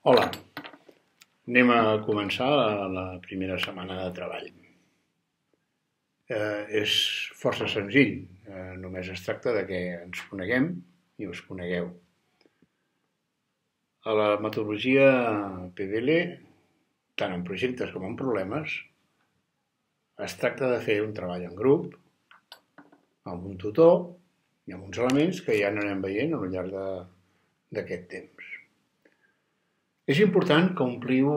Hola, anem a començar la primera setmana de treball. És força senzill, només es tracta de que ens coneguem i us conegueu. A la metodologia PBL, tant en projectes com en problemes, es tracta de fer un treball en grup, amb un tutor i amb uns elements que ja anem veient al llarg d'aquest temps. És important que ompliu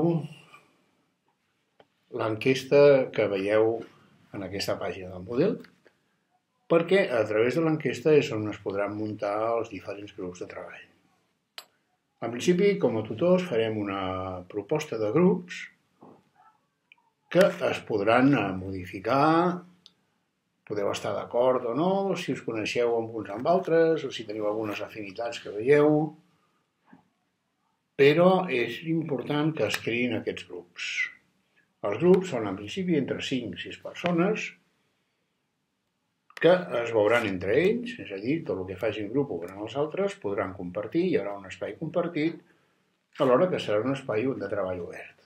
l'enquesta que veieu en aquesta pàgina del model, perquè a través de l'enquesta és on es podran muntar els diferents grups de treball. En principi, com a tutors, farem una proposta de grups que es podran modificar, podeu estar d'acord o no, si us coneixeu amb uns amb altres, o si teniu algunes afinitats que veieu, però és important que es creïn aquests grups. Els grups són en principi entre 5 i 6 persones que es veuran entre ells, és a dir, tot el que facin grup ho veuran els altres, podran compartir, hi haurà un espai compartit, alhora que serà un espai de treball obert.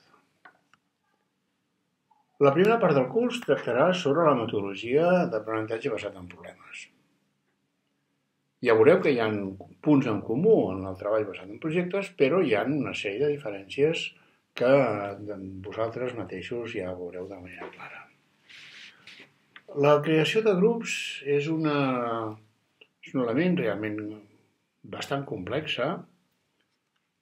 La primera part del curs tractarà sobre la metodologia d'aprenentatge basat en problemes. Ja veureu que hi ha punts en comú en el treball basat en projectes, però hi ha una sèrie de diferències que vosaltres mateixos ja veureu de manera clara. La creació de grups és un element realment bastant complex,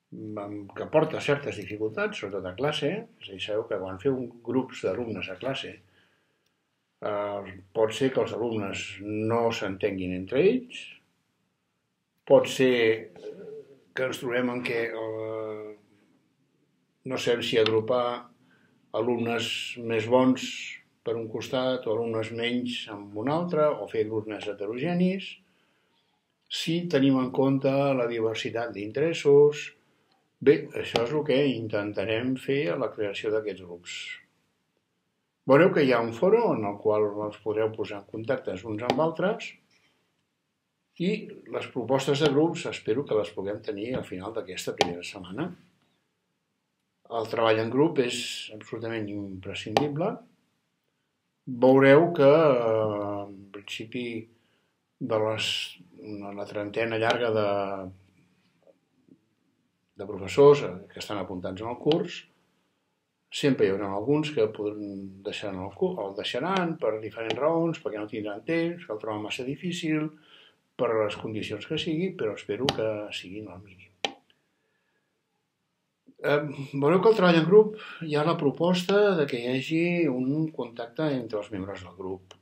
que porta certes dificultats, sobretot a classe. És a dir, sabeu que quan feu grups d'alumnes a classe, pot ser que els alumnes no s'entenguin entre ells, pot ser que ens trobem en què no sabem si agrupar alumnes més bons per un costat o alumnes menys amb un altre, o fer grups més heterogenis, si tenim en compte la diversitat d'interessos. Bé, això és el que intentarem fer a la creació d'aquests grups. Veureu que hi ha un foro en el qual els podreu posar en contacte uns amb altres i les propostes de grups espero que les puguem tenir al final d'aquesta primera setmana. El treball en grup és absolutament imprescindible. Veureu que, en principi, de la trentena llarga de professors que estan apuntats en el curs, sempre hi haurà alguns que el deixaran per diferents raons, perquè no tindran temps, que el troben massa difícil, per les condicions que sigui, però espero que siguin al mínim. Veureu que el treball en grup hi ha la proposta de que hi hagi un contacte entre els membres del grup.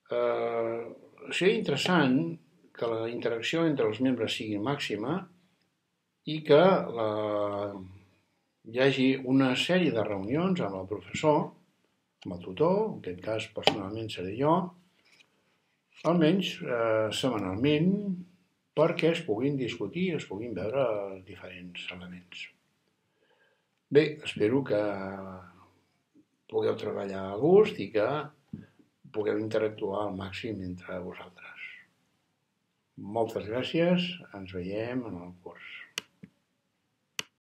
Seria interessant que la interacció entre els membres sigui màxima i que hi hagi una sèrie de reunions amb el professor, amb el tutor, en aquest cas personalment seré jo, almenys setmanalment, perquè es puguin discutir, es puguin veure diferents elements. Bé, espero que pugueu treballar a gust i que pugueu interactuar al màxim entre vosaltres. Moltes gràcies, ens veiem en el curs.